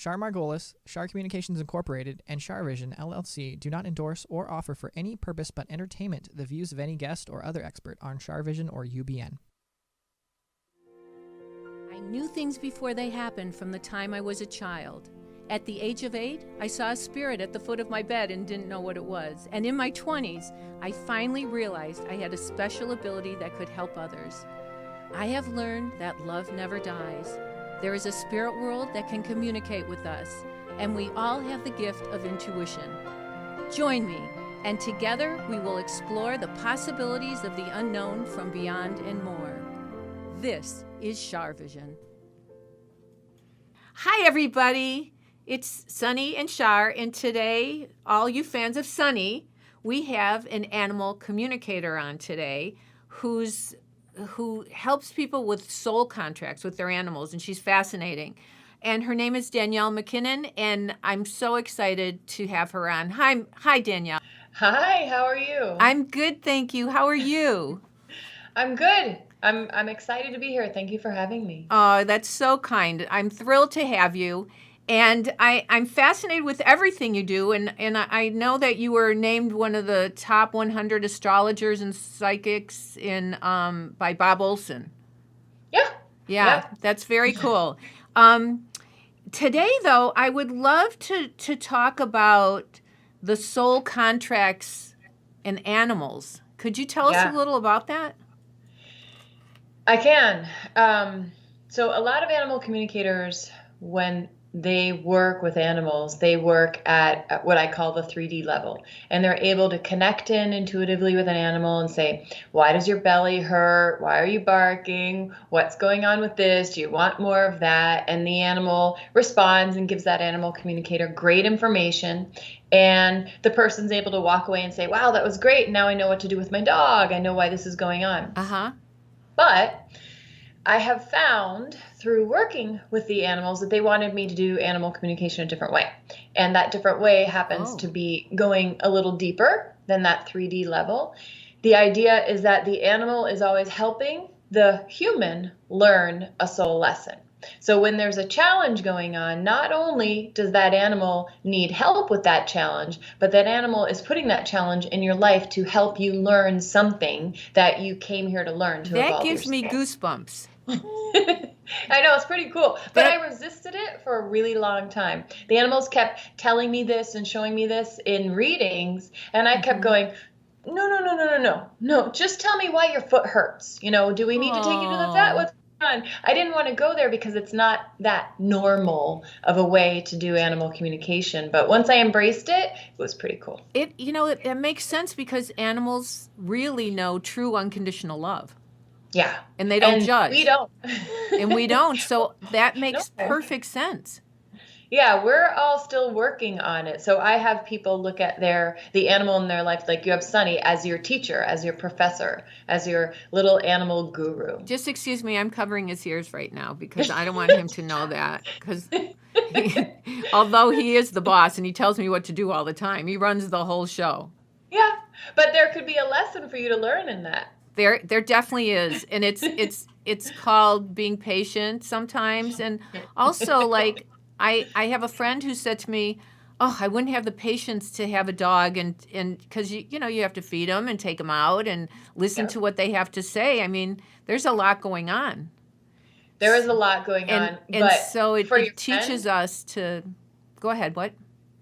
Char Margolis, Char Communications Incorporated, and CharVision LLC do not endorse or offer for any purpose but entertainment the views of any guest or other expert on CharVision or UBN. I knew things before they happened from the time I was a child. At the age of 8, I saw a spirit at the foot of my bed and didn't know what it was. And in my 20s, I finally realized I had a special ability that could help others. I have learned that love never dies. There is a spirit world that can communicate with us, and we all have the gift of intuition. Join me, and together we will explore the possibilities of the unknown from beyond and more. This is CharVision. Hi, everybody. It's Sunny and Char, and today, all you fans of Sunny, we have an animal communicator on today who helps people with soul contracts with their animals, and she's fascinating. And her name is Danielle Mackinnon, and I'm so excited to have her on. Hi, Danielle. Hi, how are you? I'm good, thank you. How are you? I'm good. I'm excited to be here. Thank you for having me. Oh, that's so kind. I'm thrilled to have you. And I'm fascinated with everything you do, and I know that you were named one of the top 100 astrologers and psychics by Bob Olson. Yeah, that's very cool. Today, though, I would love to talk about the soul contracts and animals. Could you tell us a little about that? I can. So a lot of animal communicators, when they work with animals, they work at what I call the 3D level. And they're able to connect in intuitively with an animal and say, why does your belly hurt? Why are you barking? What's going on with this? Do you want more of that? And the animal responds and gives that animal communicator great information. And the person's able to walk away and say, wow, that was great. Now I know what to do with my dog. I know why this is going on. But I have found through working with the animals that they wanted me to do animal communication a different way. And that different way happens to be going a little deeper than that 3D level. The idea is that the animal is always helping the human learn a soul lesson. So when there's a challenge going on, not only does that animal need help with that challenge, but that animal is putting that challenge in your life to help you learn something that you came here to learn. That gives me goosebumps. I know, it's pretty cool. But I resisted it for a really long time. The animals kept telling me this and showing me this in readings, and I kept going, no, just tell me why your foot hurts. Do we need to take you to the vet? What's going on? I didn't want to go there because it's not that normal of a way to do animal communication. But once I embraced it, it was pretty cool. It makes sense because animals really know true unconditional love. Yeah. And they don't judge. We don't. And we don't. So that makes perfect sense. Yeah, we're all still working on it. So I have people look at the animal in their life, like you have Sunny as your teacher, as your professor, as your little animal guru. Just excuse me, I'm covering his ears right now because I don't want him to know that. Because although he is the boss and he tells me what to do all the time, he runs the whole show. Yeah, but there could be a lesson for you to learn in that. There definitely is, and it's called being patient sometimes, and also like I have a friend who said to me, "Oh, I wouldn't have the patience to have a dog, and because you have to feed them and take them out and listen to what they have to say. I mean, there's a lot going on. There is a lot going on, and so it teaches us to go ahead. What?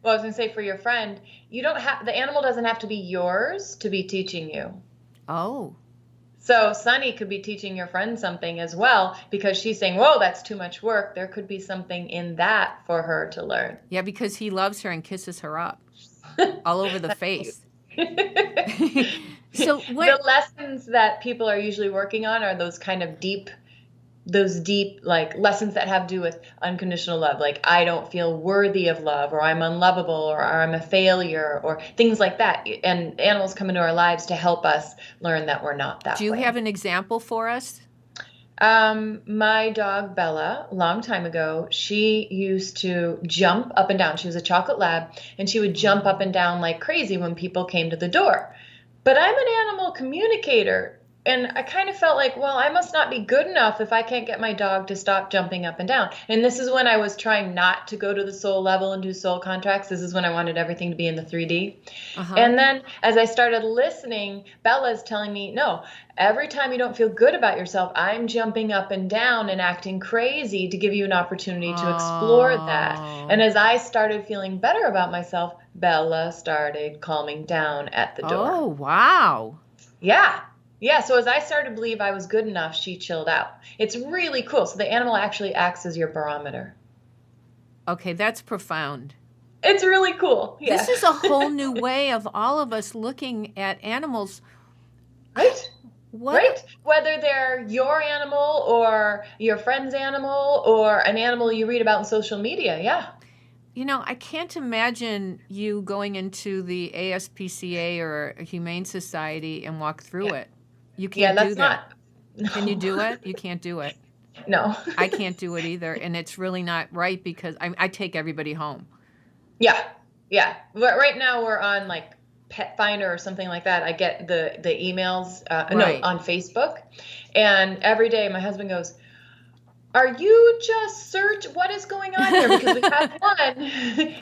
Well, I was going to say for your friend, the animal doesn't have to be yours to be teaching you. Oh. So Sunny could be teaching your friend something as well because she's saying, whoa, that's too much work. There could be something in that for her to learn. Yeah, because he loves her and kisses her up all over the face. So the lessons that people are usually working on are those kind of deep like lessons that have to do with unconditional love, like I don't feel worthy of love, or I'm unlovable, or I'm a failure, or things like that. And animals come into our lives to help us learn that we're not that way. Do you have an example for us? My dog Bella, a long time ago, she used to jump up and down. She was a chocolate lab, and she would jump up and down like crazy when people came to the door. But I'm an animal communicator. And I kind of felt like, well, I must not be good enough if I can't get my dog to stop jumping up and down. And this is when I was trying not to go to the soul level and do soul contracts. This is when I wanted everything to be in the 3D. And then as I started listening, Bella's telling me, no, every time you don't feel good about yourself, I'm jumping up and down and acting crazy to give you an opportunity to explore that. And as I started feeling better about myself, Bella started calming down at the door. Oh, wow. Yeah. Yeah, so as I started to believe I was good enough, she chilled out. It's really cool. So the animal actually acts as your barometer. Okay, that's profound. It's really cool. Yeah. This is a whole new way of all of us looking at animals. Right? What? Right? Whether they're your animal or your friend's animal or an animal you read about in social media. Yeah. You know, I can't imagine you going into the ASPCA or a Humane Society and walk through it. You can't do that. Can you do it? You can't do it. No. I can't do it either. And it's really not right because I take everybody home. Yeah. Yeah. Right now we're on like Pet Finder or something like that. I get the emails on Facebook. And every day my husband goes, are you just what is going on here? Because we have one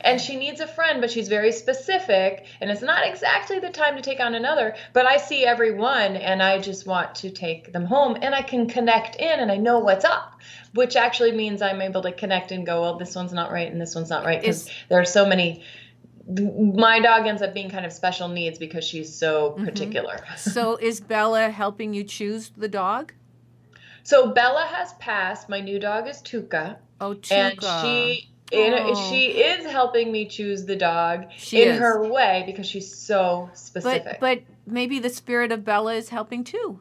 and she needs a friend, but she's very specific and it's not exactly the time to take on another, but I see every one and I just want to take them home and I can connect in and I know what's up, which actually means I'm able to connect and go, well, this one's not right and this one's not right because there are so many. My dog ends up being kind of special needs because she's so particular. So is Bella helping you choose the dog? So Bella has passed. My new dog is Tuca. Oh, Tuca. And she is helping me choose the dog in her way because she's so specific. But maybe the spirit of Bella is helping too.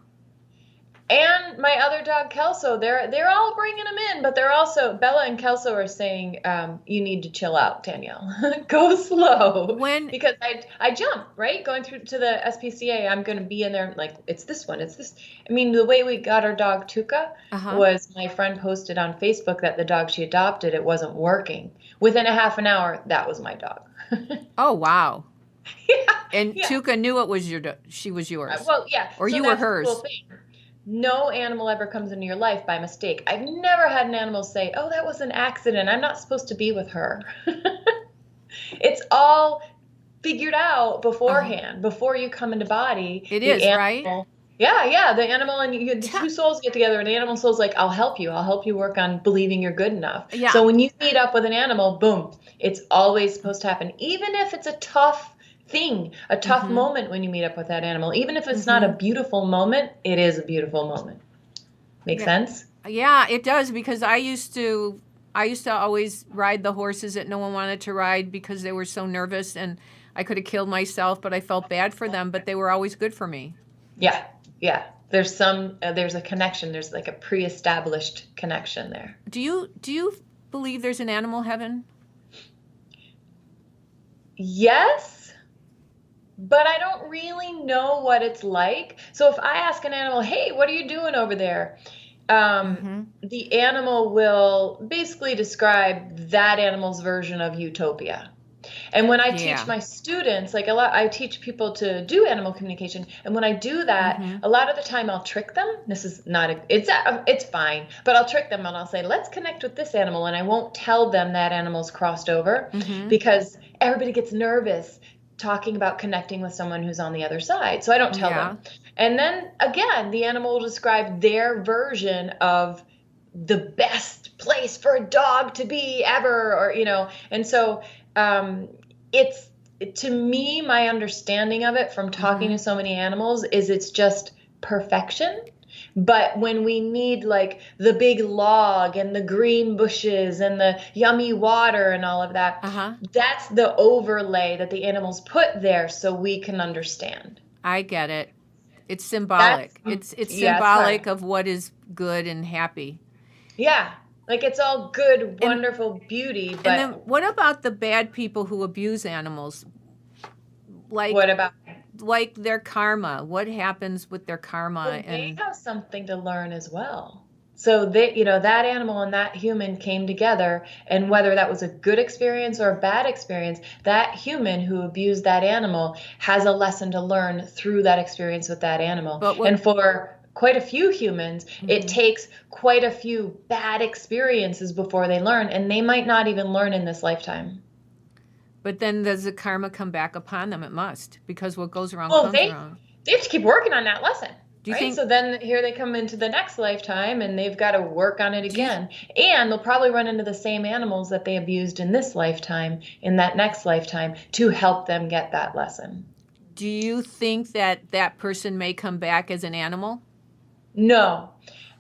And my other dog, Kelso, they're all bringing him in, but they're also, Bella and Kelso are saying, you need to chill out, Danielle. Go slow. Because I jump, right? Going through to the SPCA, I'm going to be in there like, it's this one, it's this. I mean, the way we got our dog, Tuca, was my friend posted on Facebook that the dog she adopted, it wasn't working. Within a half an hour, that was my dog. Oh, wow. Yeah. And Tuca knew it was she was yours. Well, yeah. Or so you were hers. The cool thing. No animal ever comes into your life by mistake. I've never had an animal say, oh, that was an accident. I'm not supposed to be with her. It's all figured out beforehand, before you come into body. It is, right? Yeah. The animal and the two souls get together and the animal soul's like, I'll help you. I'll help you work on believing you're good enough. Yeah. So when you meet up with an animal, boom, it's always supposed to happen. Even if it's a tough thing, a tough moment when you meet up with that animal. Even if it's not a beautiful moment, it is a beautiful moment. Make sense? Yeah, it does, because I used to always ride the horses that no one wanted to ride because they were so nervous and I could have killed myself, but I felt bad for them, but they were always good for me. Yeah. There's a connection. There's like a pre-established connection there. Do you believe there's an animal heaven? Yes. But I don't really know what it's like. So if I ask an animal, hey, what are you doing over there? The animal will basically describe that animal's version of utopia. And when I teach my students, like I teach people to do animal communication. And when I do that, a lot of the time I'll trick them. This is not, it's fine, but I'll trick them and I'll say, let's connect with this animal. And I won't tell them that animal's crossed over because everybody gets nervous talking about connecting with someone who's on the other side. So I don't tell them. And then again, the animal will describe their version of the best place for a dog to be ever, or, and so it's, to me, my understanding of it from talking to so many animals is it's just perfection. But when we need like the big log and the green bushes and the yummy water and all of that, that's the overlay that the animals put there so we can understand. I get it. It's symbolic. It's symbolic of what is good and happy. Yeah. Like it's all good, wonderful beauty. But and then what about the bad people who abuse animals? Like what about? Like their karma. What happens with their karma? Well, they have something to learn as well. So that animal and that human came together, and whether that was a good experience or a bad experience, that human who abused that animal has a lesson to learn through that experience with that animal. And for quite a few humans, it takes quite a few bad experiences before they learn, and they might not even learn in this lifetime. But then does the karma come back upon them? It must, because what goes around comes around. They have to keep working on that lesson. Do you right? think, so then here they come into the next lifetime and they've got to work on it again. And they'll probably run into the same animals that they abused in this lifetime, in that next lifetime, to help them get that lesson. Do you think that that person may come back as an animal? No.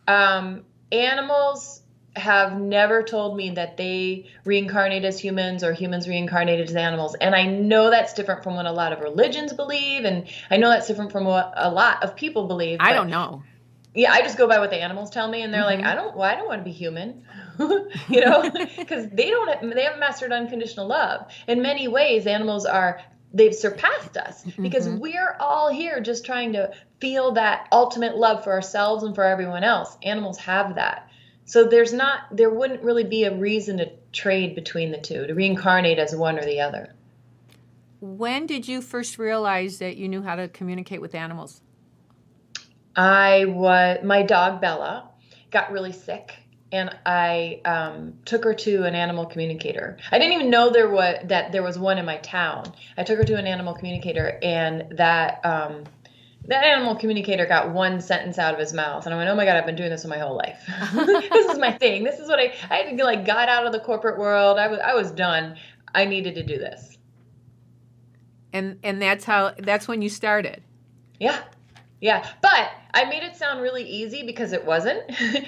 Animals have never told me that they reincarnate as humans or humans reincarnated as animals. And I know that's different from what a lot of religions believe. And I know that's different from what a lot of people believe. I don't know. Yeah, I just go by what the animals tell me. And they're like, I don't want to be human, because they haven't mastered unconditional love. In many ways, animals they've surpassed us because we're all here just trying to feel that ultimate love for ourselves and for everyone else. Animals have that. So there wouldn't really be a reason to trade between the two, to reincarnate as one or the other. When did you first realize that you knew how to communicate with animals? My dog Bella got really sick, and I took her to an animal communicator. I didn't even know there was one in my town. I took her to an animal communicator, and that animal communicator got one sentence out of his mouth, and I went, oh my God, I've been doing this my whole life. This is my thing. This is what I had to got out of the corporate world. I was done. I needed to do this. And that's when you started. Yeah. Yeah. But I made it sound really easy because it wasn't.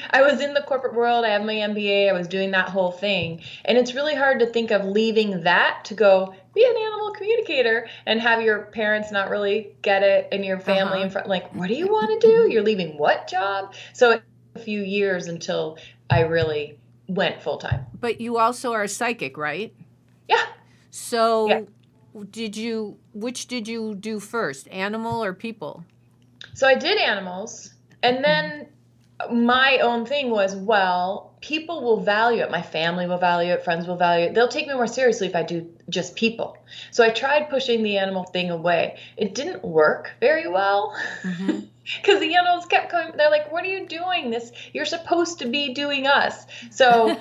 I was in the corporate world. I have my MBA. I was doing that whole thing. And it's really hard to think of leaving that to go be an animal communicator and have your parents not really get it, and your family in front, like, what do you want to do? You're leaving what job? So it took a few years until I really went full time. But you also are a psychic, right? Yeah. So which did you do first, animal or people? So I did animals, and then my own thing was, well, people will value it. My family will value it. Friends will value it. They'll take me more seriously if I do just people. So I tried pushing the animal thing away. It didn't work very well because the animals kept coming. They're like, what are you doing? You're supposed to be doing us. So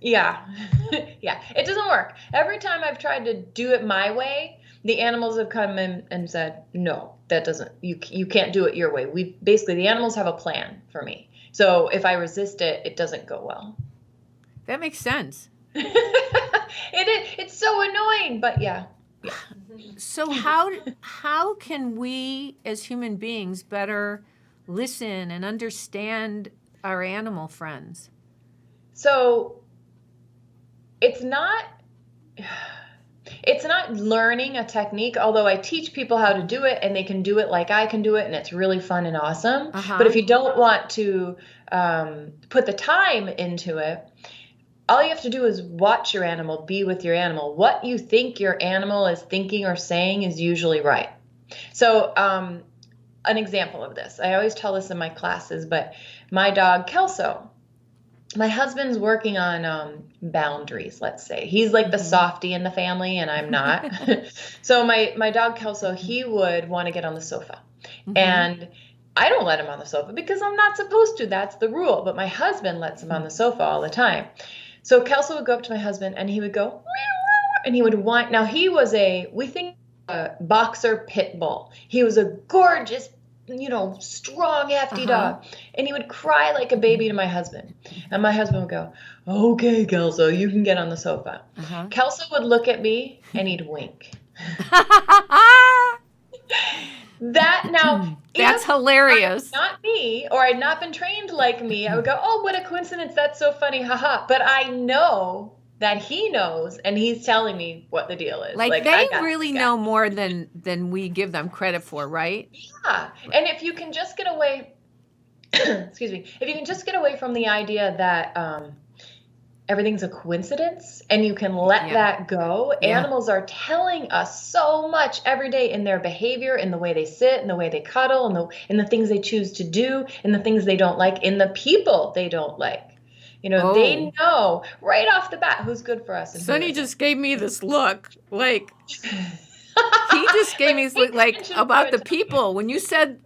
yeah, it doesn't work. Every time I've tried to do it my way, the animals have come in and said, no, that doesn't, you can't do it your way. The animals have a plan for me. So if I resist it, it doesn't go well. That makes sense. It's so annoying, but yeah. So how can we as human beings better listen and understand our animal friends? So it's not learning a technique, although I teach people how to do it and they can do it like I can do it, and it's really fun and awesome. But if you don't want to put the time into it, all you have to do is watch your animal, be with your animal. What you think your animal is thinking or saying is usually right. So an example of this, I always tell this in my classes, but my dog Kelso, my husband's working on boundaries, let's say. He's like the softie in the family, and I'm not. So my dog Kelso, he would want to get on the sofa. And I don't let him on the sofa because I'm not supposed to. That's the rule. But my husband lets him on the sofa all the time. So Kelso would go up to my husband, and he would go, and he would whine. Now, he was a boxer pit bull. He was a gorgeous, strong, hefty dog. And he would cry like a baby to my husband. And my husband would go, okay, Kelso, you can get on the sofa. Kelso would look at me and he'd wink. That's hilarious. Not me, or I'd not been trained like me, I would go, oh, what a coincidence. That's so funny. Haha. But I know that he knows, and he's telling me what the deal is. Like they really know more than we give them credit for, right? Yeah. And if you can just get away, excuse me, if you can just get away from the idea that everything's a coincidence and you can let that go. Yeah. Animals are telling us so much every day in their behavior, in the way they sit, in the way they cuddle, in the things they choose to do, in the things they don't like, in the people they don't like. They know right off the bat who's good for us. And Sonny just gave me this look, like he just gave me this look, like about the people. When you said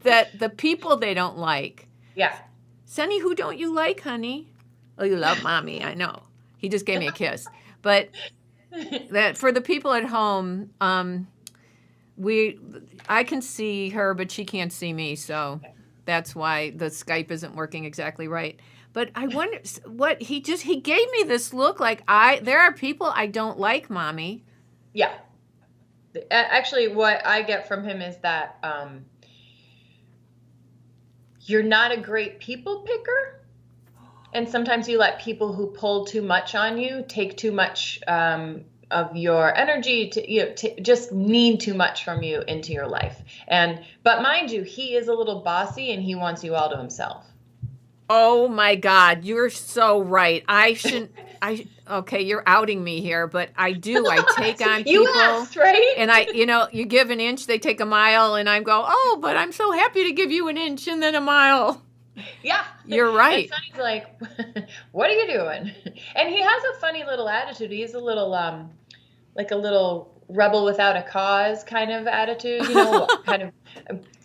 that the people they don't like. Yeah. Sonny, who don't you like, honey? Oh, you love mommy. I know. He just gave me a kiss. But that for the people at home, I can see her, but she can't see me. So that's why the Skype isn't working exactly right. But I wonder what he gave me this look like there are people I don't like, mommy. Yeah. Actually, what I get from him is that you're not a great people picker. And sometimes you let people who pull too much on you take too much of your energy, to just need too much from you into your life. But mind you, he is a little bossy and he wants you all to himself. Oh my God, you're so right. Okay, you're outing me here, but I do. I take on people. You asked, right? And you give an inch, they take a mile, and I go, oh, but I'm so happy to give you an inch and then a mile. Yeah. You're right. And Sonny's like, what are you doing? And he has a funny little attitude. He's a little, like a little rebel without a cause kind of attitude, kind of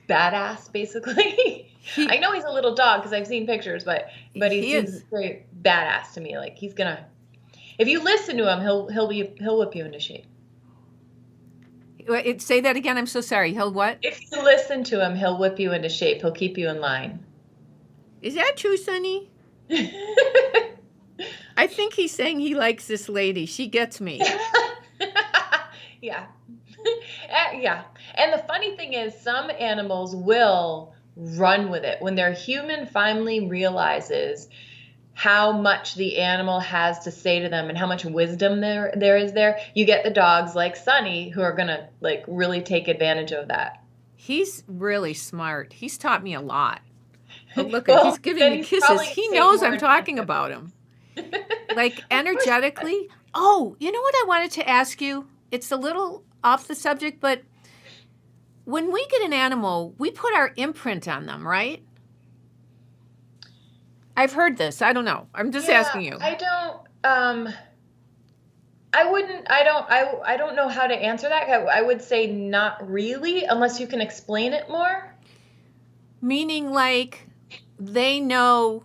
badass, basically. I know he's a little dog because I've seen pictures, but he's very badass to me. Like he's gonna, if you listen to him, he'll whip you into shape. Say that again. I'm so sorry. He'll what? If you listen to him, he'll whip you into shape. He'll keep you in line. Is that true, Sonny? I think he's saying he likes this lady. She gets me. Yeah. Yeah. And the funny thing is, some animals will run with it. When their human finally realizes how much the animal has to say to them and how much wisdom there is there, you get the dogs like Sonny who are going to like really take advantage of that. He's really smart. He's taught me a lot. Oh, look, he's giving me kisses. He knows I'm talking about him. Like energetically. Oh, you know what I wanted to ask you? It's a little off the subject, but when we get an animal, we put our imprint on them, right? I've heard this. I don't know. I'm just asking you. I don't know how to answer that. I would say not really, unless you can explain it more. Meaning like they know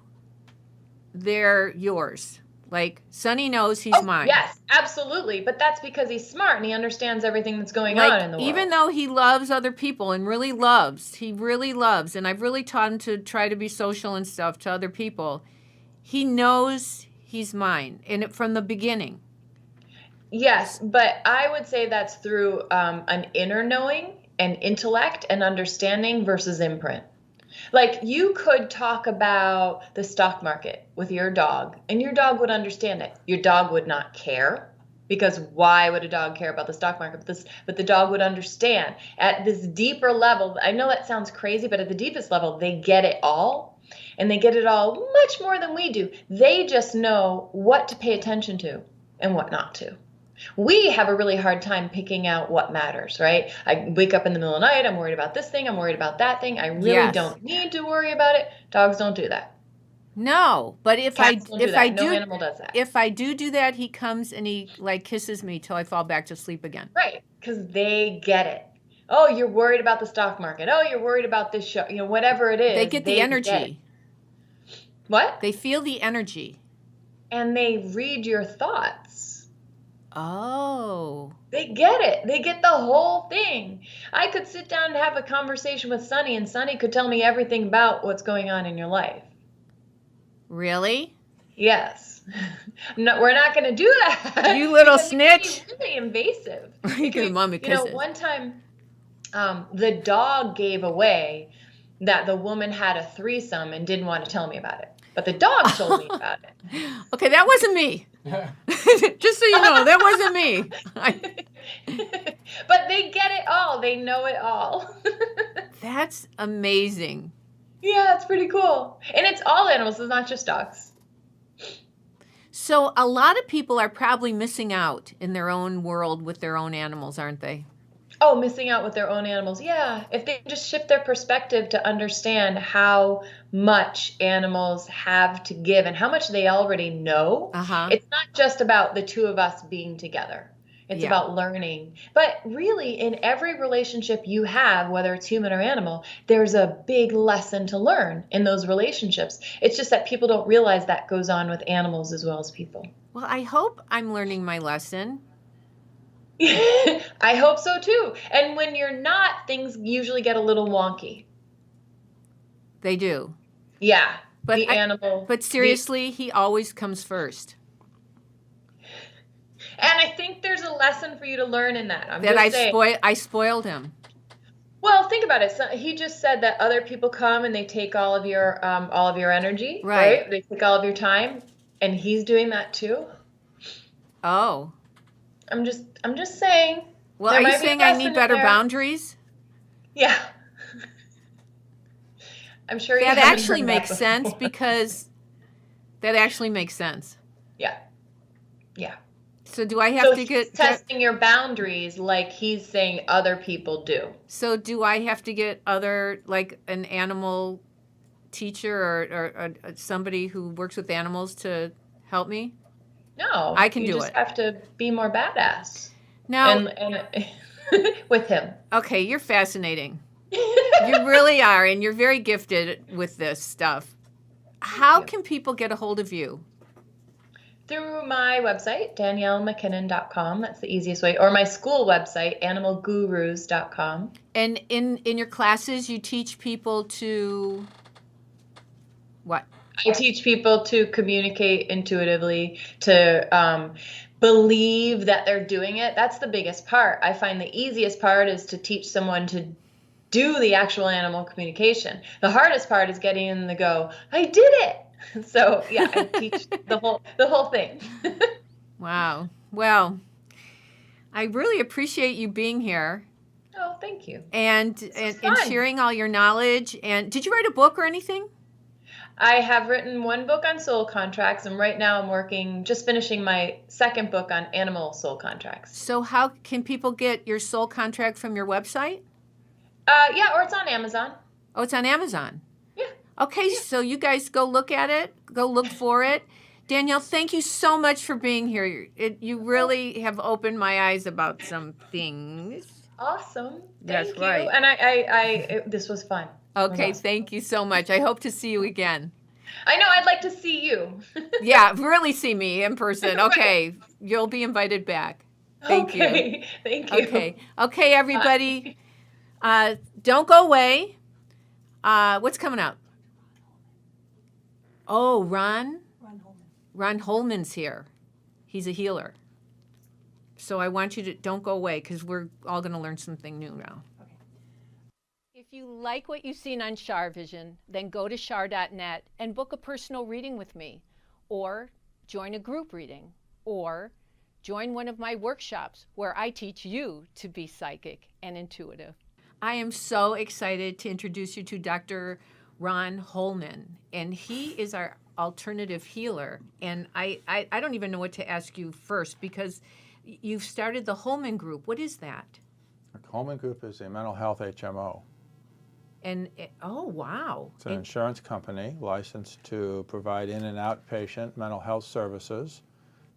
they're yours. Like Sonny knows he's mine. Yes, absolutely. But that's because he's smart and he understands everything that's going on in the world. Even though he loves other people and he really loves, and I've really taught him to try to be social and stuff to other people, he knows he's mine, and from the beginning. Yes, but I would say that's through an inner knowing and intellect and understanding versus imprint. Like you could talk about the stock market with your dog and your dog would understand it. Your dog would not care because why would a dog care about the stock market? But the dog would understand at this deeper level. I know that sounds crazy, but at the deepest level, they get it all and they get it all much more than we do. They just know what to pay attention to and what not to. We have a really hard time picking out what matters, right? I wake up in the middle of the night, I'm worried about this thing, I'm worried about that thing. I really don't need to worry about it. Dogs don't do that. No, but if I do, no animal does that. If I do that, he comes and he like kisses me till I fall back to sleep again. Right, because they get it. Oh, you're worried about the stock market. Oh, you're worried about this show. Whatever it is. They get the energy. What? They feel the energy. And they read your thoughts. Oh. They get it. They get the whole thing. I could sit down and have a conversation with Sonny, and Sonny could tell me everything about what's going on in your life. Really? Yes. No, we're not going to do that. You little snitch. It's really invasive. You give mommy kisses. One time, the dog gave away that the woman had a threesome and didn't want to tell me about it. But the dog told me about it. Okay, that wasn't me. Just so you know, that wasn't me. But they get it all. They know it all. That's amazing. Yeah, it's pretty cool. And it's all animals. It's not just dogs. So a lot of people are probably missing out in their own world with their own animals, aren't they? Oh, missing out with their own animals. Yeah. If they just shift their perspective to understand how much animals have to give and how much they already know, it's not just about the two of us being together. It's about learning. But really, in every relationship you have, whether it's human or animal, there's a big lesson to learn in those relationships. It's just that people don't realize that goes on with animals as well as people. Well, I hope I'm learning my lesson. I hope so too. And when you're not, things usually get a little wonky. They do. Yeah. But the animal. But seriously, he always comes first. And I think there's a lesson for you to learn in that. I spoiled him. Well, think about it. So he just said that other people come and they take all of your energy, right? They take all of your time, and he's doing that too. Oh. I'm just saying. Well, are you saying I need better boundaries? Yeah. I'm sure that actually makes sense because that actually makes sense. Yeah. Yeah. So do I have to get testing your boundaries like he's saying other people do? So do I have to get other, like an animal teacher or somebody who works with animals to help me? No, I can do it. You just have to be more badass. Now, and with him. Okay, you're fascinating. You really are, and you're very gifted with this stuff. How can people get a hold of you? Through my website, DanielleMackinnon.com. That's the easiest way. Or my school website, AnimalGurus.com. And in your classes, you teach people to what? I teach people to communicate intuitively, to believe that they're doing it. That's the biggest part. I find the easiest part is to teach someone to do the actual animal communication. The hardest part is getting them to go, I did it. So yeah, I teach the whole thing. Wow. Well, I really appreciate you being here. Oh, thank you. And sharing all your knowledge. And did you write a book or anything? I have written one book on soul contracts, and right now I'm just finishing my second book on animal soul contracts. So how can people get your soul contract from your website? Yeah, or it's on Amazon. Oh, it's on Amazon. Yeah. Okay, so you guys go look at it. Go look for it. Danielle, thank you so much for being here. You really have opened my eyes about some things. Awesome. That's Thank you. right. And this was fun. Okay, thank you so much. I hope to see you again. I know, I'd like to see you. Yeah, really see me in person. Okay, you'll be invited back. Thank you. Thank you. Okay, everybody. Don't go away. What's coming up? Oh, Ron Holman. Ron Holman's here. He's a healer. So I want you to don't go away because we're all going to learn something new now. If you like what you've seen on CharVision, then go to char.net and book a personal reading with me, or join a group reading, or join one of my workshops where I teach you to be psychic and intuitive. I am so excited to introduce you to Dr. Ron Holman, and he is our alternative healer. And I don't even know what to ask you first because you've started the Holman Group. What is that? The Holman Group is a mental health HMO. And oh, wow. It's an insurance company licensed to provide in and outpatient mental health services.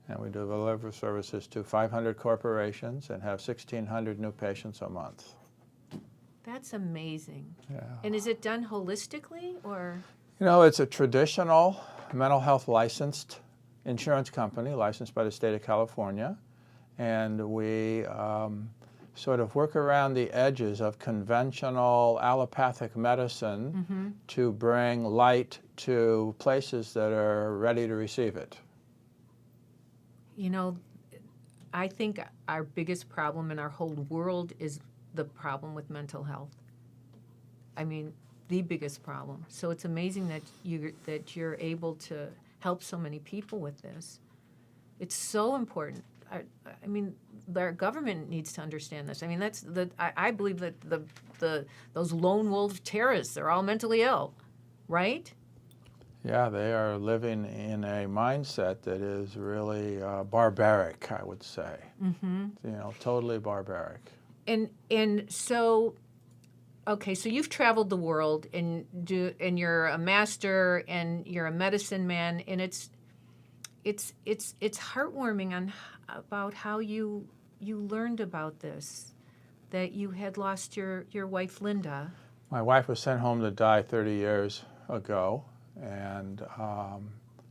And we deliver services to 500 corporations and have 1,600 new patients a month. That's amazing. Yeah. And is it done holistically or? You know, it's a traditional mental health licensed insurance company, licensed by the state of California. And we sort of work around the edges of conventional allopathic medicine to bring light to places that are ready to receive it. You know, I think our biggest problem in our whole world is the problem with mental health. I mean, the biggest problem. So it's amazing that you're able to help so many people with this. It's so important. I mean, our government needs to understand this. I mean, I believe that those lone wolf terrorists are all mentally ill, right? Yeah, they are living in a mindset that is really barbaric, I would say. Mm-hmm. You know, totally barbaric. And so, okay, so you've traveled the world, and you're a master, and you're a medicine man, and it's heartwarming about how you learned about this, that you had lost your wife Linda. My wife was sent home to die 30 years ago, and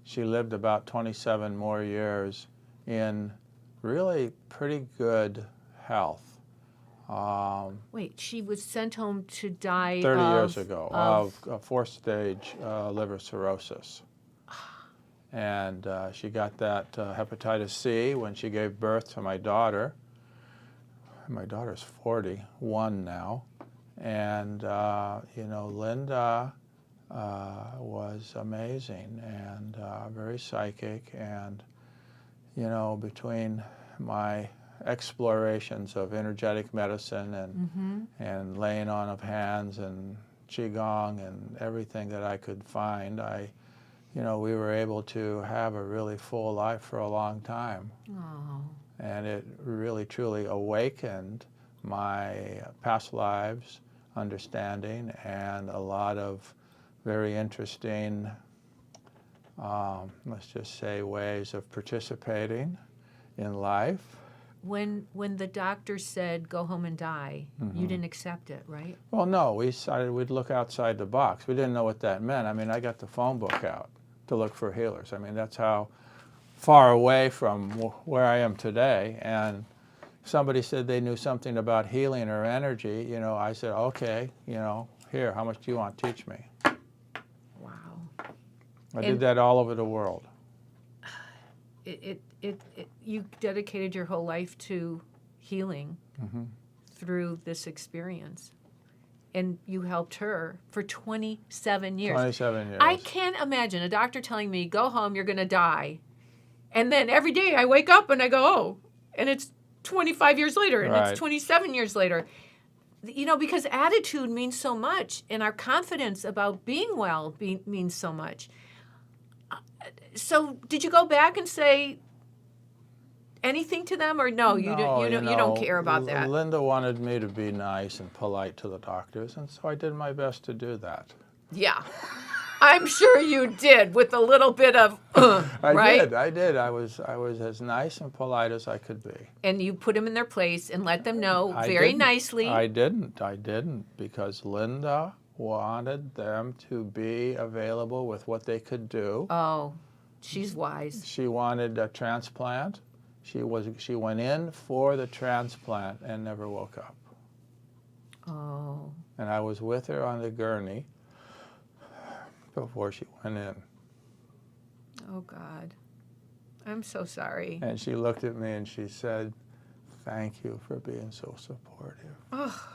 she lived about 27 more years in really pretty good health. Wait, she was sent home to die 30 years ago of 4th-stage liver cirrhosis. And she got that hepatitis C when she gave birth to my daughter. My daughter's 41 now. And, you know, Linda was amazing and very psychic. And, you know, between my explorations of energetic medicine and laying on of hands and qigong and everything that I could find, you know, we were able to have a really full life for a long time. Oh. And it really truly awakened my past lives understanding and a lot of very interesting, let's just say, ways of participating in life. When the doctor said, go home and die, you didn't accept it, right? Well, no, we decided we'd look outside the box. We didn't know what that meant. I mean, I got the phone book out to look for healers. I mean, that's how far away from where I am today. And somebody said they knew something about healing or energy. You know, I said, okay, you know, here, how much do you want? Teach me. Wow. I did that all over the world. You dedicated your whole life to healing through this experience. And you helped her for 27 years. 27 years. I can't imagine a doctor telling me, go home, you're going to die. And then every day I wake up and I go, oh, and it's 25 years later and Right. it's 27 years later. You know, because attitude means so much, and our confidence about being well means so much. So did you go back and say anything to them, or no, you don't care about that? Linda wanted me to be nice and polite to the doctors, and so I did my best to do that. Yeah. I'm sure you did, with a little bit of right? I did. I was as nice and polite as I could be. And you put them in their place and let them know didn't. nicely. I didn't, because Linda wanted them to be available with what they could do. Oh, she's wise. She wanted a transplant. She went in for the transplant and never woke up. Oh. And I was with her on the gurney before she went in. Oh, God. I'm so sorry. And she looked at me and she said, thank you for being so supportive. Oh.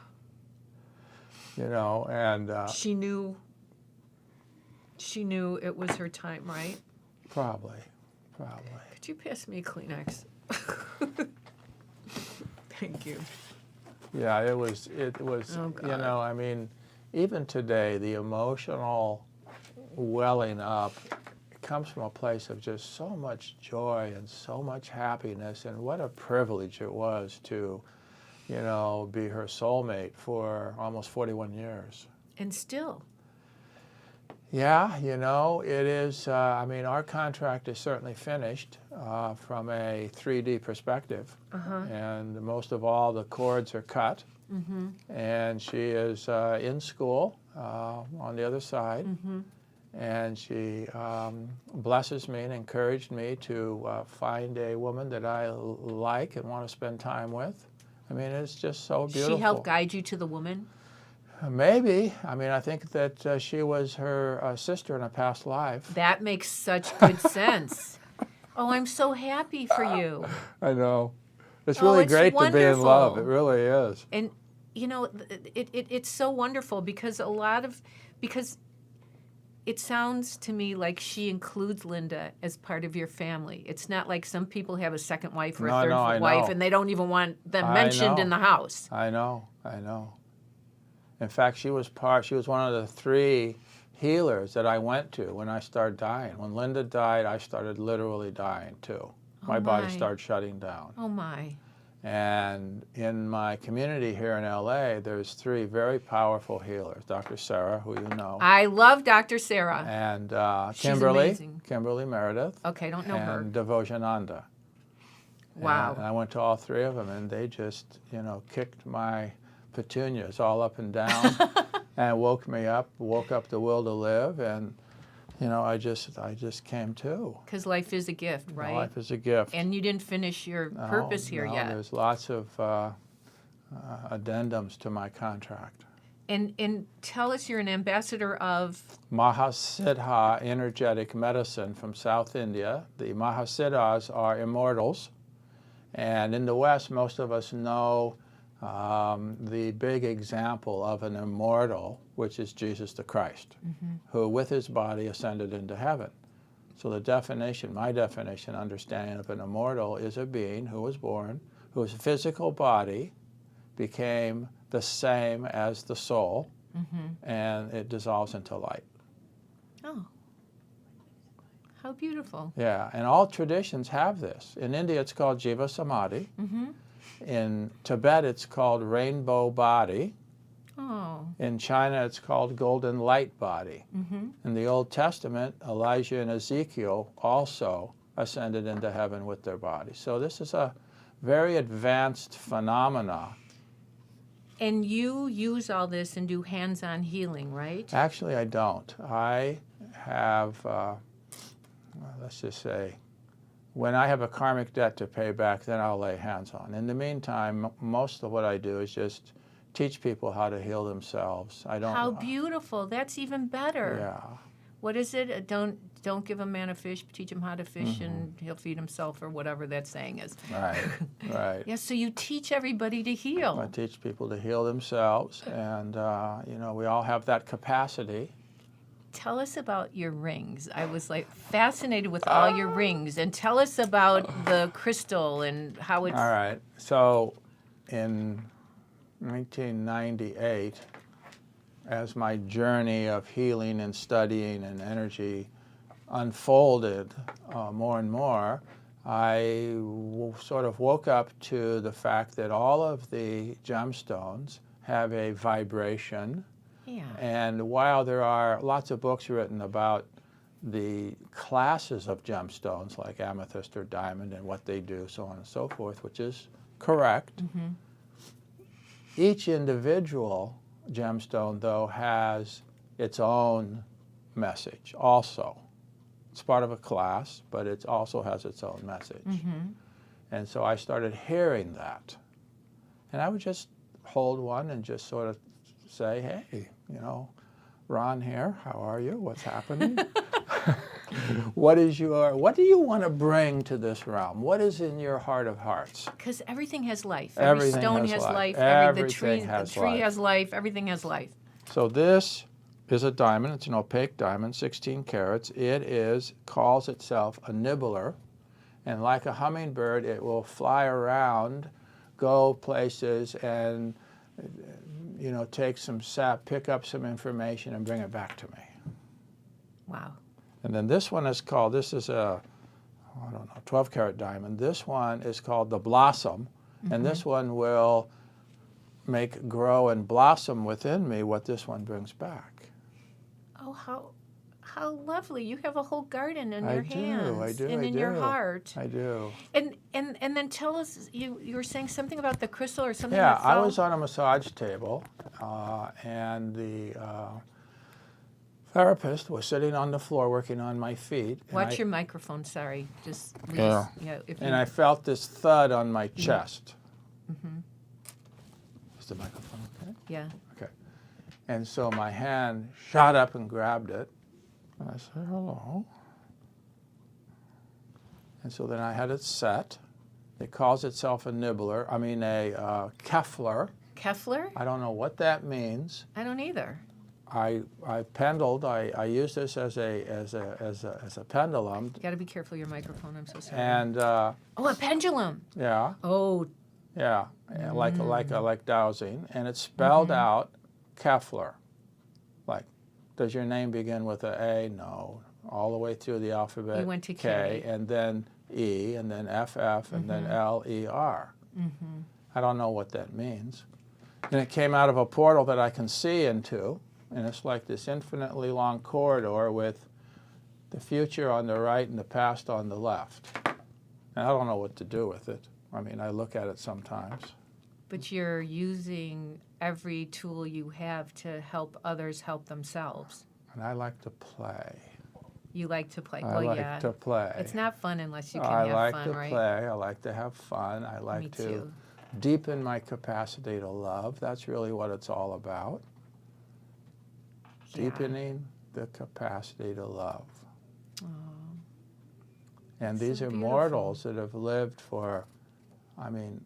You know, and She knew it was her time, right? Probably. Could you pass me a Kleenex? Thank you. Yeah, it was, Oh, God. you know, I mean, even today, the emotional welling up comes from a place of just so much joy and so much happiness, and what a privilege it was to, you know, be her soulmate for almost 41 years. And still. Yeah, you know, it is, I mean, our contract is certainly finished from a 3D perspective. And most of all, the cords are cut. And she is in school on the other side. And she blesses me and encouraged me to find a woman that I like and want to spend time with. I mean, it's just so beautiful. She helped guide you to the woman? Maybe. I mean, I think that she was her sister in a past life. That makes such good sense. Oh, I'm so happy for you. I know. It's really great to be in love. It really is. And, you know, it's so wonderful because it sounds to me like she includes Linda as part of your family. It's not like some people have a second wife or a third wife and they don't even want them mentioned in the house. I know. In fact, she was one of the 3 healers that I went to when I started dying. When Linda died, I started literally dying too. My body started shutting down. Oh my. And in my community here in LA, there's 3 very powerful healers. Dr. Sarah, who you know. I love Dr. Sarah. And She's Kimberly. amazing. Kimberly Meredith. Okay, don't know her. And Devojananda. Wow. And I went to all 3 of them, and they just, kicked my petunias all up and down and woke me up, woke up the will to live, and I just came to. Because life is a gift, right? Life is a gift. And you didn't finish your purpose here yet. There's lots of addendums to my contract. And tell us, you're an ambassador of? Mahasiddha energetic medicine from South India. The Mahasiddhas are immortals. And in the West, most of us know the big example of an immortal, which is Jesus the Christ, who with his body ascended into heaven. So the definition, my definition, understanding of an immortal is a being who was born, whose physical body became the same as the soul, and it dissolves into light. Oh, how beautiful. Yeah, and all traditions have this. In India, it's called Jiva Samadhi. In Tibet, it's called rainbow body. Oh. In China, it's called golden light body. In the Old Testament, Elijah and Ezekiel also ascended into heaven with their bodies. So this is a very advanced phenomena. And you use all this and do hands-on healing, right? Actually, I don't. I have, let's just say, when I have a karmic debt to pay back, then I'll lay hands on. In the meantime, most of what I do is just teach people how to heal themselves. I don't. How beautiful. That's even better. Yeah. What is it? Don't give a man a fish, teach him how to fish, and he'll feed himself, or whatever that saying is. Right, right. Yeah, so you teach everybody to heal. I teach people to heal themselves, and, we all have that capacity. Tell us about your rings. I was fascinated with all your rings, and tell us about the crystal and how it's. All right. So in 1998, as my journey of healing and studying and energy unfolded more and more, I sort of woke up to the fact that all of the gemstones have a vibration. Yeah. And while there are lots of books written about the classes of gemstones, like amethyst or diamond and what they do, so on and so forth, which is correct, each individual gemstone, though, has its own message also. It's part of a class, but it also has its own message. And so I started hearing that. And I would just hold one and just sort of say, hey, Ron here, how are you? What's happening? What do you want to bring to this realm? What is in your heart of hearts? Because everything has life. Everything Every stone has life. Everything The tree has life. Everything has life. So this is a diamond. It's an opaque diamond, 16 carats. It calls itself a nibbler. And like a hummingbird, it will fly around, go places, and take some sap, pick up some information, and bring it back to me. Wow. And then this one is called, this is a, 12-carat diamond. This one is called the blossom, and this one will make grow and blossom within me what this one brings back. Oh, how lovely. You have a whole garden in your hands. I do. And in your heart. I do. And then tell us, you were saying something about the crystal or something. Yeah, that I fell? was on a massage table, and the therapist was sitting on the floor working on my feet. Watch your microphone, sorry. Just please. Yeah. And I felt this thud on my chest. Is the microphone okay? Yeah. Okay. And so my hand shot up and grabbed it. And I said, hello. And so then I had it set. It calls itself a nibbler. I mean a Kefler. Kefler? I don't know what that means. I don't either. I pendled. I used this as a pendulum. You got to be careful your microphone. I'm so sorry. And oh, a pendulum. yeah, Oh. yeah, like dowsing, and it spelled out Kefler, like Does your name begin with a A? No. All the way through the alphabet. You went to K, and then E, and then FF, and then LER. I don't know what that means. And it came out of a portal that I can see into, and it's like this infinitely long corridor with the future on the right and the past on the left. And I don't know what to do with it. I mean, I look at it sometimes. But you're using every tool you have to help others help themselves. And I like to play. You like to play. I like to play. It's not fun unless you can I have like fun, to right? play. I like to have fun. I like Me to too. deepen my capacity to love. That's really what it's all about. Yeah. Deepening the capacity to love. Oh, And so these are beautiful. mortals that have lived for, I mean,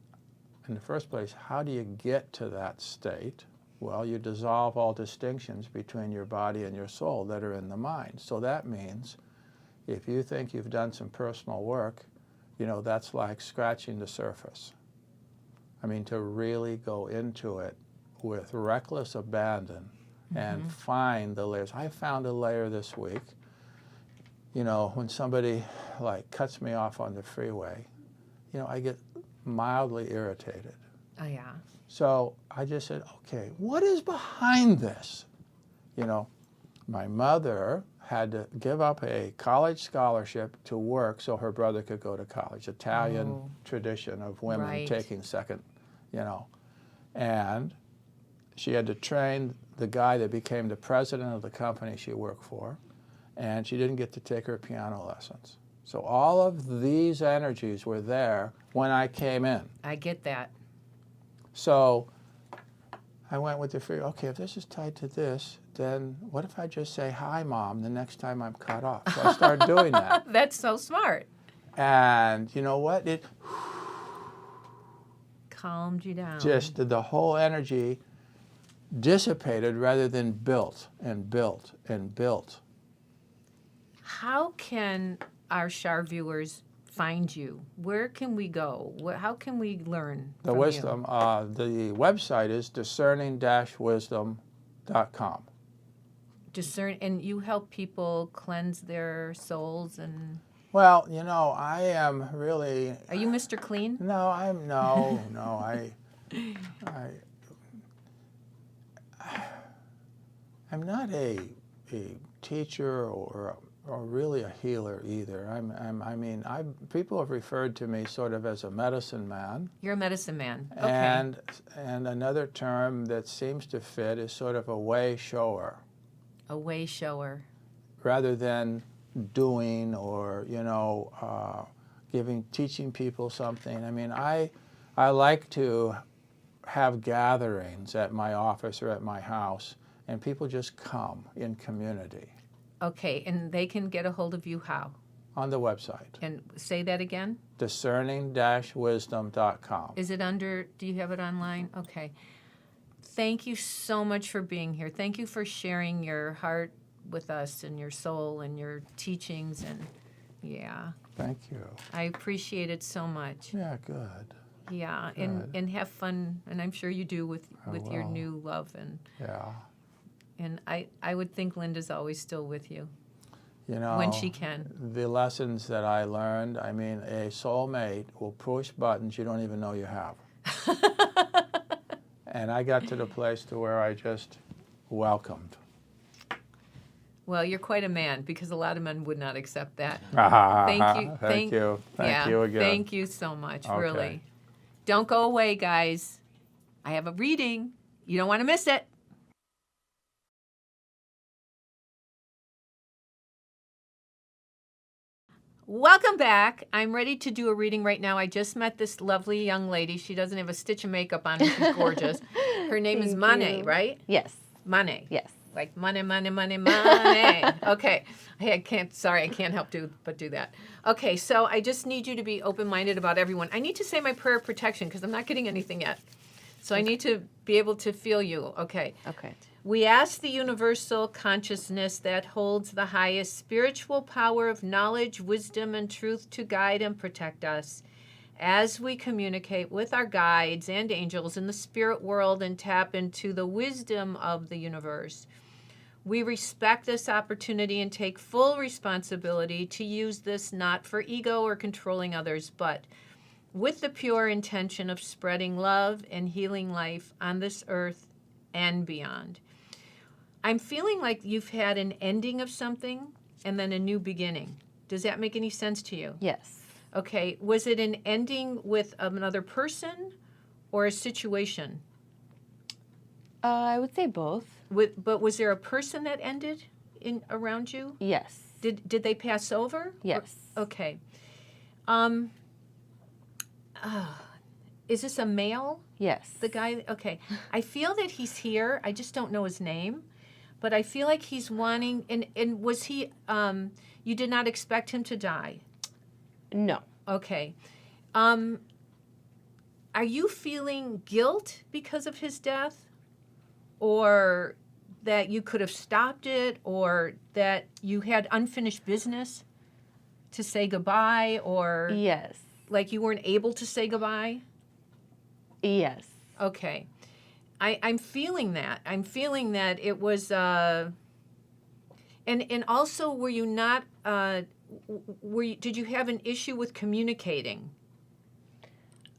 in the first place, how do you get to that state? Well, you dissolve all distinctions between your body and your soul that are in the mind. So that means if you think you've done some personal work, you know, that's like scratching the surface. I mean, to really go into it with reckless abandon and find the layers. I found a layer this week. You know, when somebody like cuts me off on the freeway, you know, I get mildly irritated. Oh, yeah. So I just said, okay, what is behind this? You know, my mother had to give up a college scholarship to work so her brother could go to college. Italian tradition of women taking second, you know. And she had to train the guy that became the president of the company she worked for, and she didn't get to take her piano lessons. So all of these energies were there when I came in. I get that. So I went with the fear, okay, if this is tied to this, then what if I just say, hi, Mom, the next time I'm cut off? So I started doing that. That's so smart. And you know what? It Calmed you down. just, the whole energy dissipated rather than built and built and built. How can our Char viewers find you? Where can we go? How can we learn The from wisdom, the website is discerning-wisdom.com. Discern, and you help people cleanse their souls and... Well, you know, I am really... Are you Mr. Clean? No, I'm not a teacher or really a healer either. People have referred to me sort of as a medicine man. You're a medicine man. Okay. And another term that seems to fit is sort of a way shower. A way shower. Rather than doing or, you know, teaching people something. I mean, I like to have gatherings at my office or at my house, and people just come in community. Okay, and they can get a hold of you how? On the website. And say that again? Discerning-wisdom.com. Is it under, do you have it online? Okay. Thank you so much for being here. Thank you for sharing your heart with us and your soul and your teachings, and yeah. Thank you. I appreciate it so much. Yeah, good. Yeah, Good. and have fun, and I'm sure you do with your will. new love, and Yeah. and I would think Linda's always still with you You know, when she can. the lessons that I learned, I mean, a soulmate will push buttons you don't even know you have. And I got to the place to where I just welcomed. Well, you're quite a man, because a lot of men would not accept that. Thank you. Thank you. Thank you again. Thank you so much, Okay. really. Don't go away, guys. I have a reading. You don't want to miss it. Welcome back. I'm ready to do a reading right now. I just met this lovely young lady. She doesn't have a stitch of makeup on. She's gorgeous. Her name is Mane, right? Yes. Mane. Yes. Like money, money, money, money. Okay. I can't help but do that. Okay, so I just need you to be open-minded about everyone. I need to say my prayer of protection because I'm not getting anything yet. So I need to be able to feel you. Okay. Okay. We ask the universal consciousness that holds the highest spiritual power of knowledge, wisdom, and truth to guide and protect us as we communicate with our guides and angels in the spirit world and tap into the wisdom of the universe. We respect this opportunity and take full responsibility to use this not for ego or controlling others, but with the pure intention of spreading love and healing life on this earth and beyond. I'm feeling like you've had an ending of something and then a new beginning. Does that make any sense to you? Yes. Okay. Was it an ending with another person or a situation? I would say both. But was there a person that ended around you? Yes. Did they pass over? Yes. Okay. Is this a male? Yes. The guy? Okay. I feel that he's here. I just don't know his name. But I feel like he's wanting, and was he, you did not expect him to die? No. Okay. Are you feeling guilt because of his death? Or that you could have stopped it? Or that you had unfinished business to say goodbye? Or Yes. like you weren't able to say goodbye? Yes. Okay. I'm feeling that. I'm feeling that it was, and also were you not, did you have an issue with communicating?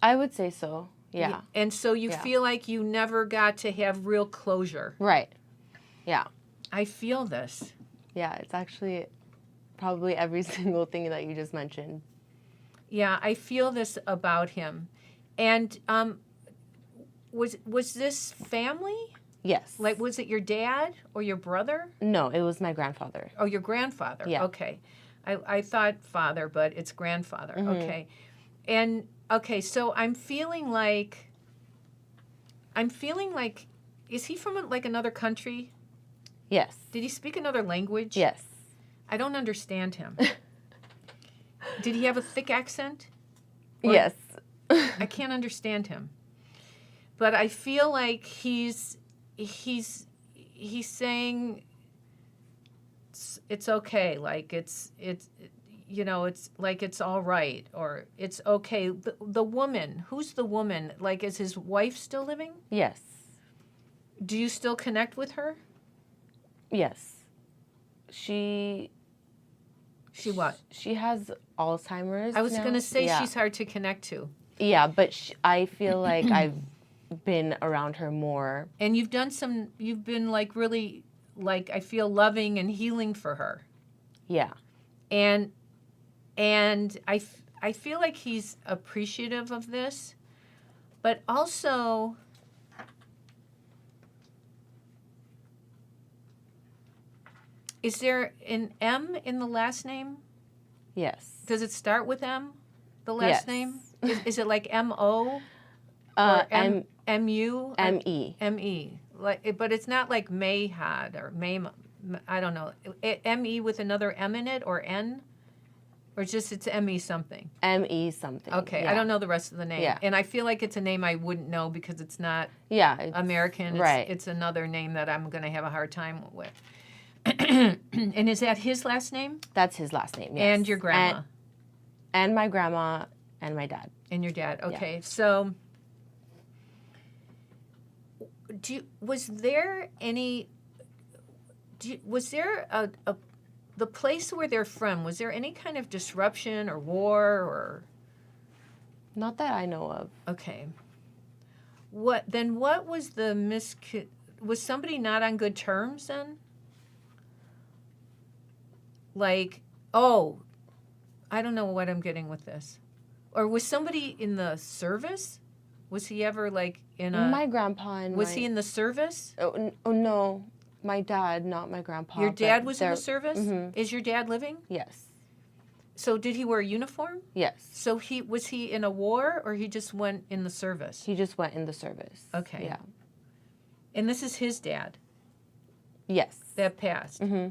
I would say so. Yeah. And so you feel like you never got to have real closure. Right. Yeah. I feel this. Yeah, it's actually probably every single thing that you just mentioned. Yeah, I feel this about him. And was this family? Yes. Like, was it your dad or your brother? No, it was my grandfather. Oh, your grandfather. Yeah. Okay. I thought father, but it's grandfather. Mm-hmm. Okay. And, okay, so I'm feeling like, is he from, like, another country? Yes. Did he speak another language? Yes. I don't understand him. Did he have a thick accent? Or- Yes. I can't understand him. But I feel like he's saying it's okay, like it's you know, it's like it's all right, or it's okay. The woman, who's the woman? Like, is his wife still living? Yes. Do you still connect with her? Yes. She what? She has Alzheimer's. I was now. going to say Yeah. she's hard to connect to. Yeah, but I feel like I've been around her more. And you've been like really, like, I feel loving and healing for her. Yeah. And I feel like he's appreciative of this, but also is there an M in the last name? Yes. Does it start with M, the last Yes. name? Is it like M-O? M-U. M-U? M-E. M-E. Like, but it's not like Mayhad or May, I don't know. M-E with another M in it, or N? Or just it's M-E something? M-E something. Okay, Yeah. I don't know the rest of the name. Yeah. And I feel like it's a name I wouldn't know because it's not Yeah. American. It's, right. It's another name that I'm going to have a hard time with. And is that his last name? That's his last name, yes. And your grandma? And my grandma and my dad. And your dad. Okay, so was there the place where they're from, was there any kind of disruption or war or? Not that I know of. Okay. What was the was somebody not on good terms then? Like, oh, I don't know what I'm getting with this. Or was somebody in the service? Was he ever like in a... My grandpa and Was he in the service? Oh, no. My dad, not my grandpa. Your dad was in the service? Mhm. Is your dad living? Yes. So did he wear a uniform? Yes. So was he in a war, or he just went in the service? He just went in the service. Okay. Yeah. And this is his dad Yes. that passed. Mm-hmm.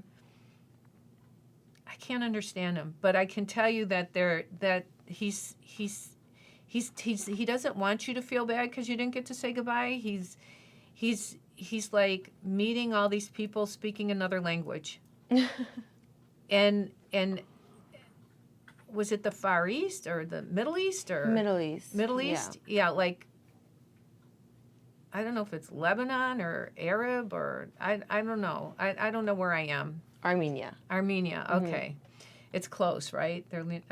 I can't understand him, but I can tell you that he doesn't want you to feel bad because you didn't get to say goodbye. He's like meeting all these people speaking another language. and was it the Far East or the Middle East or Middle East. Middle East? Yeah, like I don't know if it's Lebanon or Arab or I don't know. I don't know where I am. Armenia. Armenia. Okay. It's close, right? Are they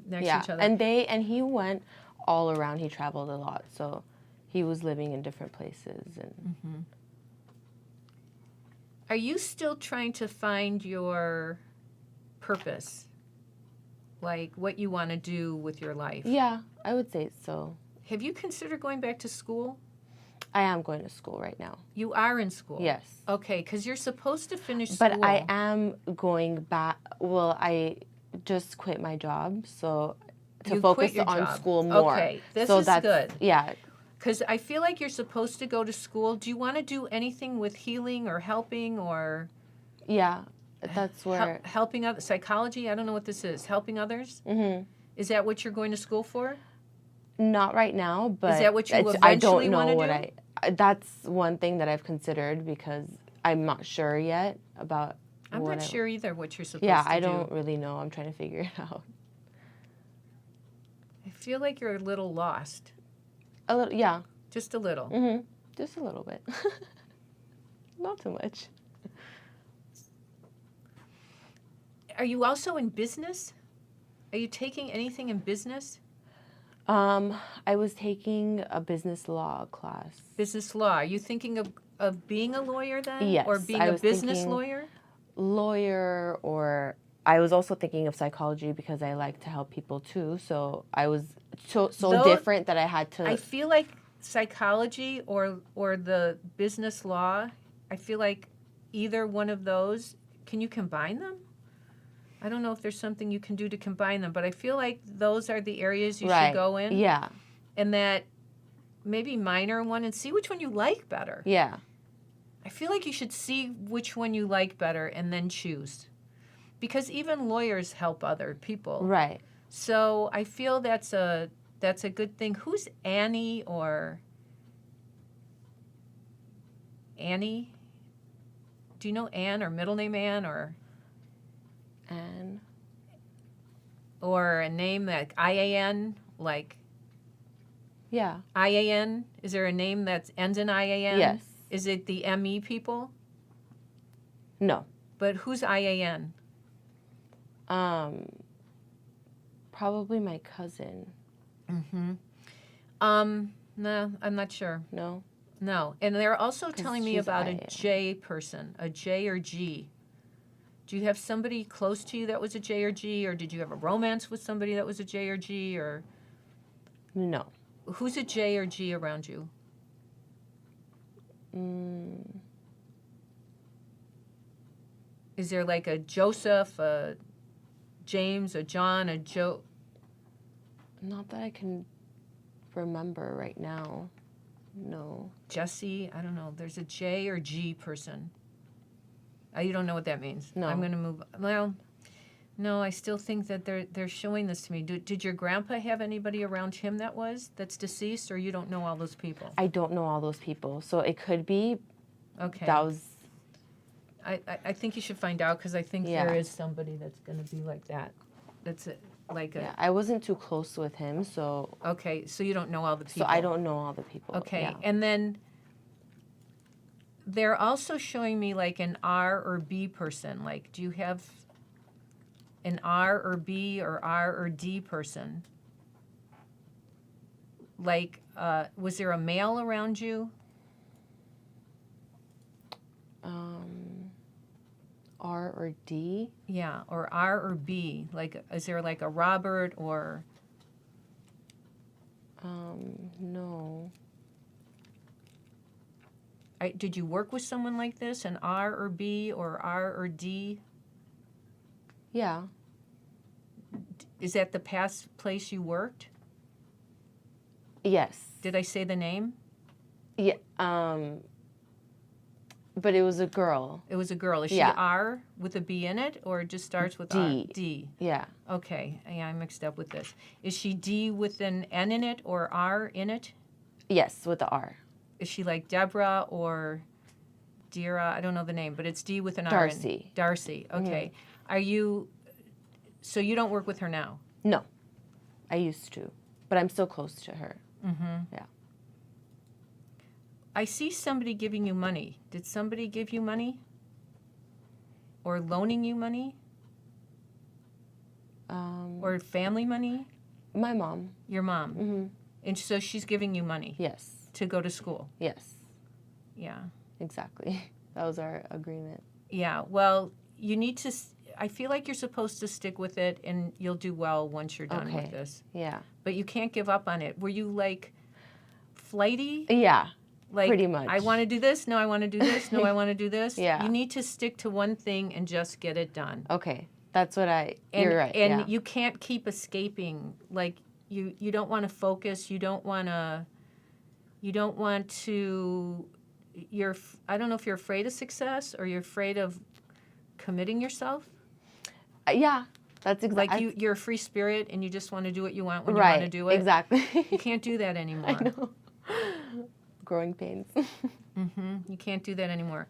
next Yeah, to each other? and he went all around. He traveled a lot, so he was living in different places. And Are you still trying to find your purpose? Like what you want to do with your life? yeah, I would say so. Have you considered going back to school? I am going to school right now. You are in school? Yes. Okay, because you're supposed to finish school. But I am going back. Well, I just quit my job, so to You focus quit your on job. school more. Okay, this so is that's good. Yeah. Because I feel like you're supposed to go to school. Do you want to do anything with healing or helping or Yeah, that's where. helping other psychology? I don't know what this is. Helping others? Mm-hmm. Is that what you're going to school for? Not right now, but Is that what you I eventually don't know wanna what do? That's one thing that I've considered because I'm not sure yet about. I'm what not sure either what you're supposed Yeah, to I do. don't really know. I'm trying to figure it out. I feel like you're a little lost. A little, yeah. Just a little. Mm-hmm. Just a little bit. Not too much. Are you also in business? Are you taking anything in business? I was taking a business law class. Business law. Are you thinking of being a lawyer then? Yes, Or being I a was business thinking- lawyer? Lawyer, or I was also thinking of psychology because I like to help people too. So I was so Though- different that I had to. I feel like psychology or the business law, I feel like either one of those, can you combine them? I don't know if there's something you can do to combine them, but I feel like those are the areas you should go in. Yeah. And that maybe minor one and see which one you like better. Yeah. I feel like you should see which one you like better and then choose. Because even lawyers help other people. Right. So I feel that's a good thing. Who's Annie or Annie? Do you know Ann or middle name Ann or a name like IAN, like Yeah. IAN? Is there a name that ends in IAN? Yes. Is it the ME people? No. But who's IAN? Probably my cousin. Mm-hmm. No, I'm not sure. No. No. And they're also telling me she's about a IAN. J person, a J or G. Do you have somebody close to you that was a J or G, or did you have a romance with somebody that was a J or G, or No. who's a J or G around you? Is there like a Joseph, a James, a John, a Joe? Not that I can remember right now. No. Jesse? I don't know. There's a J or G person. You don't know what that means. No. I'm going to move. Well, no, I still think that they're showing this to me. Did your grandpa have anybody around him that's deceased, or you don't know all those people? I don't know all those people, so it could be. Okay. That was. I think you should find out because I think there is somebody that's going to be like that. That's Yeah, I wasn't too close with him, so. Okay, so you don't know all the people. So I don't know all the people. Okay, Yeah. and then they're also showing me like an R or B person. Like, do you have an R or B or R or D person? Like, was there a male around you? R or D? Yeah, or R or B. Like, is there like a Robert or? No. Did you work with someone like this, an R or B or R or D? Yeah. Is that the past place you worked? Yes. Did I say the name? Yeah. But it was a girl. It was a girl. Is she Yeah. R with a B in it, or it just starts with D. R? D. Yeah. Okay, yeah, I'm mixed up with this. Is she D with an N in it or R in it? Yes, with the R. Is she like Deborah or Dira? I don't know the name, but it's D with an R. Darcy. Darcy. Okay. Are you? So you don't work with her now? No. I used to, but I'm still close to her. Mm-hmm. Yeah. I see somebody giving you money. Did somebody give you money? Or loaning you money? Or family money? My mom. Your mom. Mm-hmm. And so she's giving you money Yes. to go to school. Yes. Yeah. Exactly. That was our agreement. Yeah. Well, you need to, I feel like you're supposed to stick with it and you'll do well once you're done with this. Yeah. But you can't give up on it. Were you like flighty? Yeah. Like, pretty much. I want to do this. No, I want to do this. No, I want to do this. Yeah. You need to stick to one thing and just get it done. Okay. That's what you're right. And yeah. you can't keep escaping. Like, you don't want to focus. You don't want to, I don't know if you're afraid of success or you're afraid of committing yourself. Yeah. That's exactly. Like you're a free spirit and you just want to do what you want when right, you want to do it. Exactly. You can't do that anymore. I know. Growing pains. You can't do that anymore.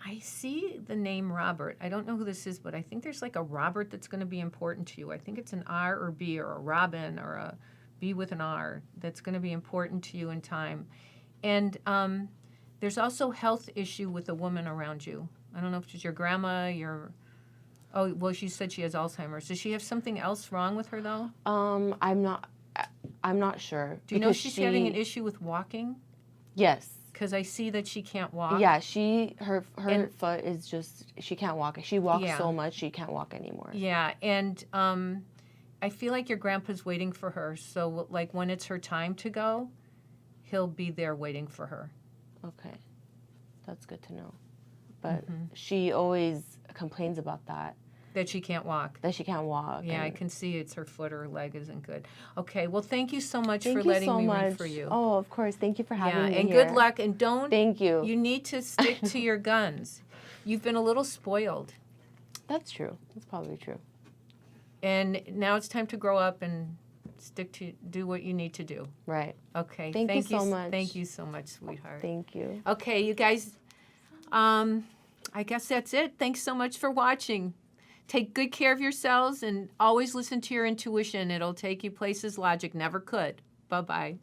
I see the name Robert. I don't know who this is, but I think there's like a Robert that's going to be important to you. I think it's an R or B or a Robin or a B with an R that's going to be important to you in time. And there's also health issue with a woman around you. I don't know if it's your grandma, oh, well, she said she has Alzheimer's. Does she have something else wrong with her, though? I'm not sure. Do you know she's having an issue with walking? Yes. Because I see that she can't walk. Yeah, her foot is just, she can't walk. She walks so much, she can't walk anymore. Yeah, and I feel like your grandpa's waiting for her. So, like, when it's her time to go, he'll be there waiting for her. Okay. That's good to know. But she always complains about that. That she can't walk. That she can't walk. Yeah, I can see it's her foot or her leg isn't good. Okay, well, thank you so much for letting me read for you. Oh, of course. Thank you for having me and here. good luck. And don't. Thank you. You need to stick to your guns. You've been a little spoiled. That's true. That's probably true. And now it's time to grow up and do what you need to do. Right. Okay. Thank you so much. Thank you so much, sweetheart. Thank you. Okay, you guys, I guess that's it. Thanks so much for watching. Take good care of yourselves and always listen to your intuition. It'll take you places logic never could. Bye-bye.